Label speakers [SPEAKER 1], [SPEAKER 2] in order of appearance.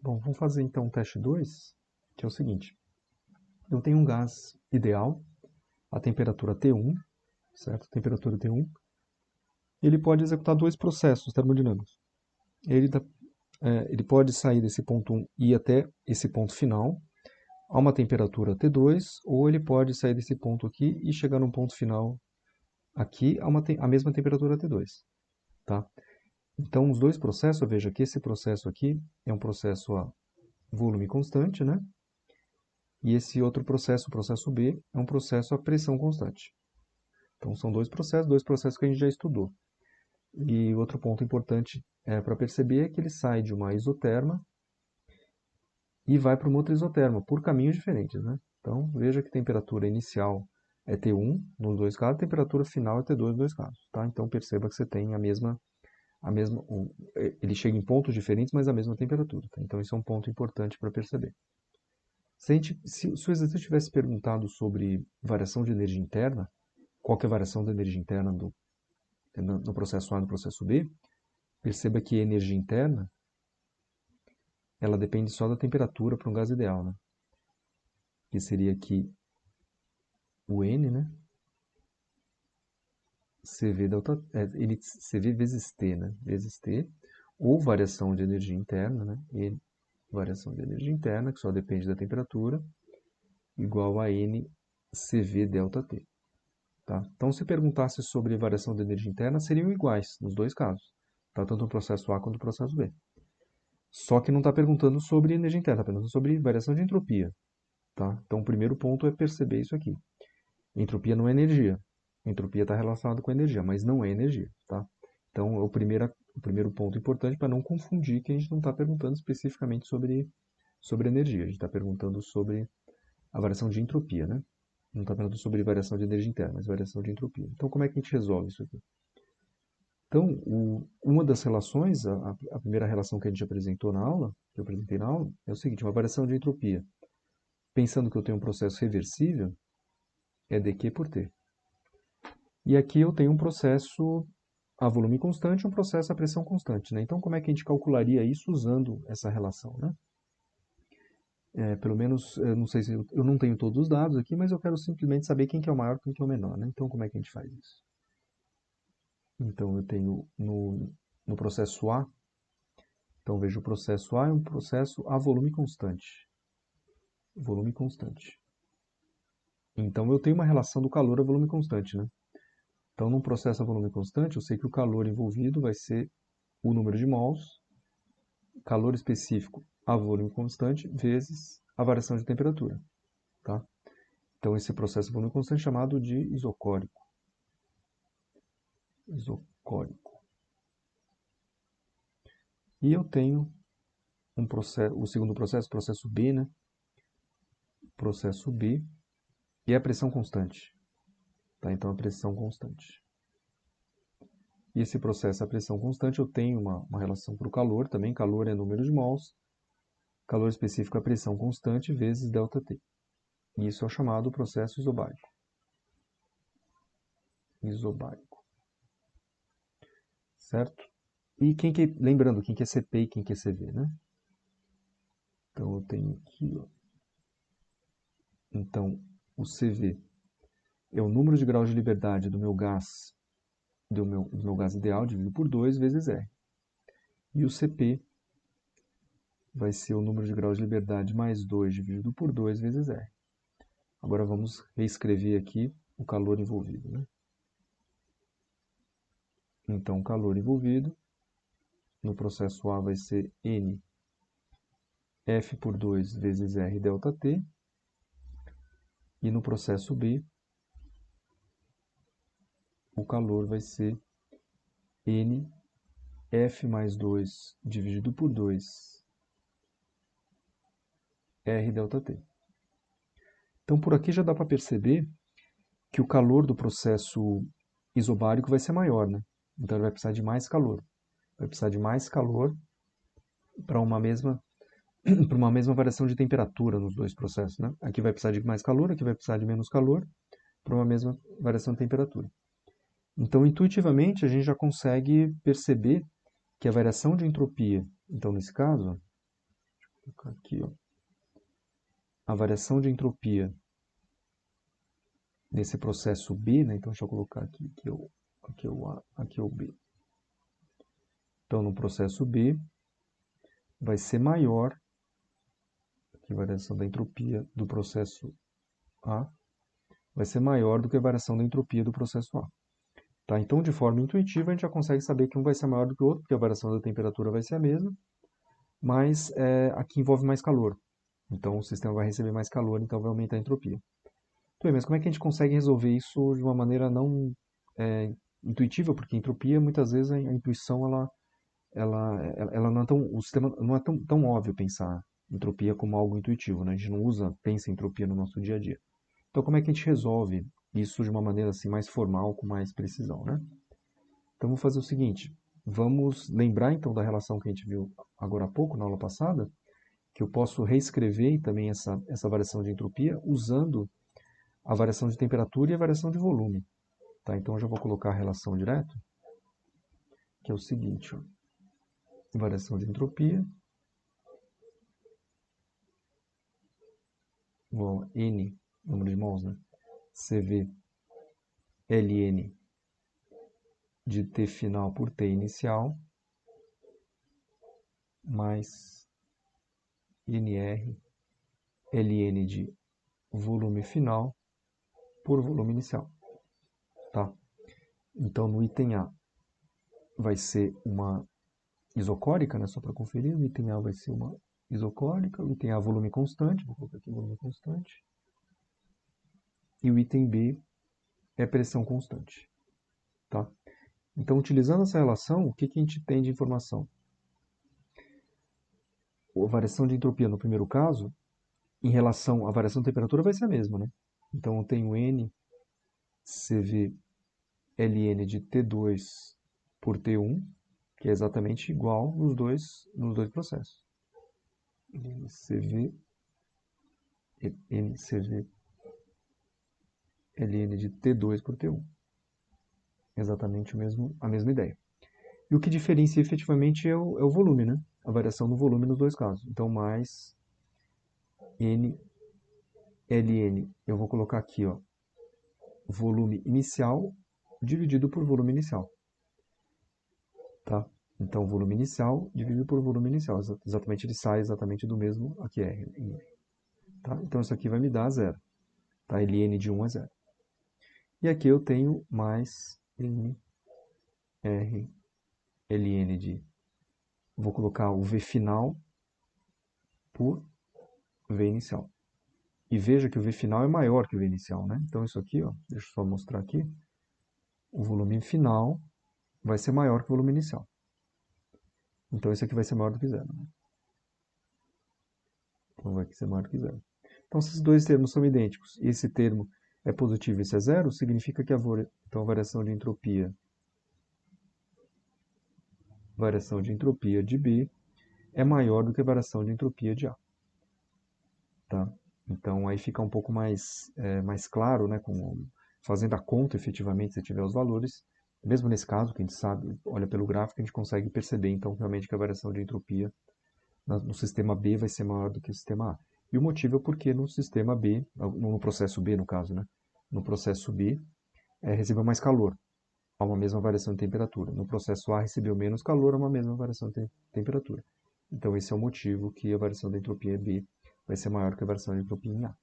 [SPEAKER 1] Bom, vamos fazer então o teste 2, que é o seguinte. Eu tenho um gás ideal, a temperatura T1, certo? Temperatura T1. Ele pode executar dois processos termodinâmicos. Ele pode sair desse ponto 1 e ir até esse ponto final, a uma temperatura T2, ou ele pode sair desse ponto aqui e chegar num ponto final aqui a mesma temperatura T2. Tá? Então, os dois processos, veja que esse processo aqui é um processo a volume constante, né? E esse outro processo, o processo B, é um processo a pressão constante. Então, são dois processos que a gente já estudou. E outro ponto importante para perceber é que ele sai de uma isoterma e vai para uma outra isoterma, por caminhos diferentes, né? Então, veja que a temperatura inicial é T1 nos dois casos, a temperatura final é T2 nos dois casos, tá? Então, perceba que você tem ele chega em pontos diferentes, mas a mesma temperatura, tá? Então, isso é um ponto importante para perceber. Se o exercício tivesse perguntado sobre variação de energia interna, qual que é a variação da energia interna no processo A e no processo B, perceba que a energia interna ela depende só da temperatura para um gás ideal, né? Que seria aqui o N, né? CV vezes T, né? Vezes T, ou variação de energia interna, né? N, variação de energia interna, que só depende da temperatura, igual a N CV delta T. Tá? Então, se perguntasse sobre variação de energia interna, seriam iguais nos dois casos, tá? Tanto no processo A quanto no processo B. Só que não está perguntando sobre energia interna, está perguntando sobre variação de entropia. Tá? Então, o primeiro ponto é perceber isso aqui. Entropia não é energia. Entropia está relacionada com energia, mas não é energia. Tá? Então, é o primeiro ponto importante para não confundir que a gente não está perguntando especificamente sobre energia. A gente está perguntando sobre a variação de entropia, né? Não está perguntando sobre variação de energia interna, mas variação de entropia. Então, como é que a gente resolve isso aqui? Então, uma das relações, a primeira relação que a gente apresentou na aula, que eu apresentei na aula, é o seguinte, uma variação de entropia. Pensando que eu tenho um processo reversível, é dQ por T. E aqui eu tenho um processo a volume constante e um processo a pressão constante, né? Então, como é que a gente calcularia isso usando essa relação, né? Pelo menos, eu não sei se eu não tenho todos os dados aqui, mas eu quero simplesmente saber quem que é o maior e quem que é o menor, né? Então, como é que a gente faz isso? Então, eu tenho no processo A, então veja o processo A é um processo a volume constante. Volume constante. Então, eu tenho uma relação do calor a volume constante, né? Então, num processo a volume constante, eu sei que o calor envolvido vai ser o número de mols, calor específico a volume constante, vezes a variação de temperatura. Tá? Então, esse processo a volume constante é chamado de isocórico. Isocórico. E eu tenho o segundo processo, processo B, né? Processo B, e a pressão constante. Tá? Então, a pressão constante. E esse processo, a pressão constante, eu tenho uma relação para o calor também. Calor é número de mols. Calor específico é a pressão constante vezes ΔT. E isso é o chamado processo isobárico. Isobárico. Certo? E lembrando, quem que é CP e quem que é CV, né? Então, eu tenho aqui, ó. Então, o CV é o número de graus de liberdade do meu gás, do meu gás ideal, dividido por 2 vezes R. E o CP vai ser o número de graus de liberdade mais 2 dividido por 2 vezes R. Agora vamos reescrever aqui o calor envolvido, né? Então, o calor envolvido no processo A vai ser N F por 2 vezes R ΔT. E no processo B, o calor vai ser N F mais 2 dividido por 2 R ΔT. Então, por aqui já dá para perceber que o calor do processo isobárico vai ser maior, né? Então, ele vai precisar de mais calor. Vai precisar de mais calor para uma mesma variação de temperatura nos dois processos, né? Aqui vai precisar de mais calor, aqui vai precisar de menos calor para uma mesma variação de temperatura. Então, intuitivamente, a gente já consegue perceber que a variação de entropia, então nesse caso, colocar aqui, ó, a variação de entropia nesse processo B, né? Então, deixa eu colocar aqui, aqui é o A, aqui é o B. Então, no processo B, vai ser maior, aqui a variação da entropia do processo A, vai ser maior do que a variação da entropia do processo A. Tá? Então, de forma intuitiva, a gente já consegue saber que um vai ser maior do que o outro, porque a variação da temperatura vai ser a mesma, mas aqui envolve mais calor. Então, o sistema vai receber mais calor, então vai aumentar a entropia. Bem, mas como é que a gente consegue resolver isso de uma maneira não intuitiva? Porque entropia, muitas vezes, a intuição, ela não é tão, o sistema não é tão óbvio pensar entropia como algo intuitivo, né? A gente não pensa em entropia no nosso dia a dia. Então, como é que a gente resolve isso de uma maneira assim mais formal, com mais precisão, né? Então, vou fazer o seguinte, vamos lembrar então da relação que a gente viu agora há pouco, na aula passada, que eu posso reescrever também essa variação de entropia usando a variação de temperatura e a variação de volume. Tá? Então, eu já vou colocar a relação direto, que é o seguinte, ó, variação de entropia, igual a N, número de mols, né? CV ln de T final por T inicial, mais NR ln de volume final por volume inicial. Tá? Então, no item A vai ser uma isocórica, né? Só para conferir, o item A vai ser uma isocórica, o item A volume constante, vou colocar aqui volume constante, e o item B é pressão constante. Tá? Então, utilizando essa relação, o que a gente tem de informação? A variação de entropia no primeiro caso, em relação à variação de temperatura, vai ser a mesma, né? Então, eu tenho N CV ln de T2 por T1, que é exatamente igual nos dois processos. NCV ln de T2 por T1. Exatamente a mesma ideia. E o que diferencia efetivamente é o volume, né? A variação no volume nos dois casos. Então, mais N ln, eu vou colocar aqui, ó, volume inicial dividido por volume inicial. Tá? Então, volume inicial dividido por volume inicial. Exatamente, ele sai exatamente do mesmo aqui, R. Tá? Então, isso aqui vai me dar zero. Tá? ln de 1 é zero. E aqui eu tenho mais N, R, ln de... Vou colocar o V final por V inicial. E veja que o V final é maior que o V inicial, né? Então, isso aqui, ó, deixa eu só mostrar aqui. O volume final vai ser maior que o volume inicial. Então, esse aqui vai ser maior do que zero. Né? Então, vai ser maior do que zero. Então, se esses dois termos são idênticos e esse termo é positivo e esse é zero, significa que então, a variação de entropia de B é maior do que a variação de entropia de A. Tá? Então, aí fica um pouco mais claro, né, fazendo a conta efetivamente, se tiver os valores. Mesmo nesse caso, que a gente sabe, olha pelo gráfico, a gente consegue perceber, então, realmente que a variação de entropia no sistema B vai ser maior do que o sistema A. E o motivo é porque no sistema B, no processo B, no caso, né, no processo B, recebeu mais calor, a uma mesma variação de temperatura. No processo A, recebeu menos calor, a uma mesma variação de temperatura. Então, esse é o motivo que a variação da entropia B vai ser maior que a variação de entropia em A.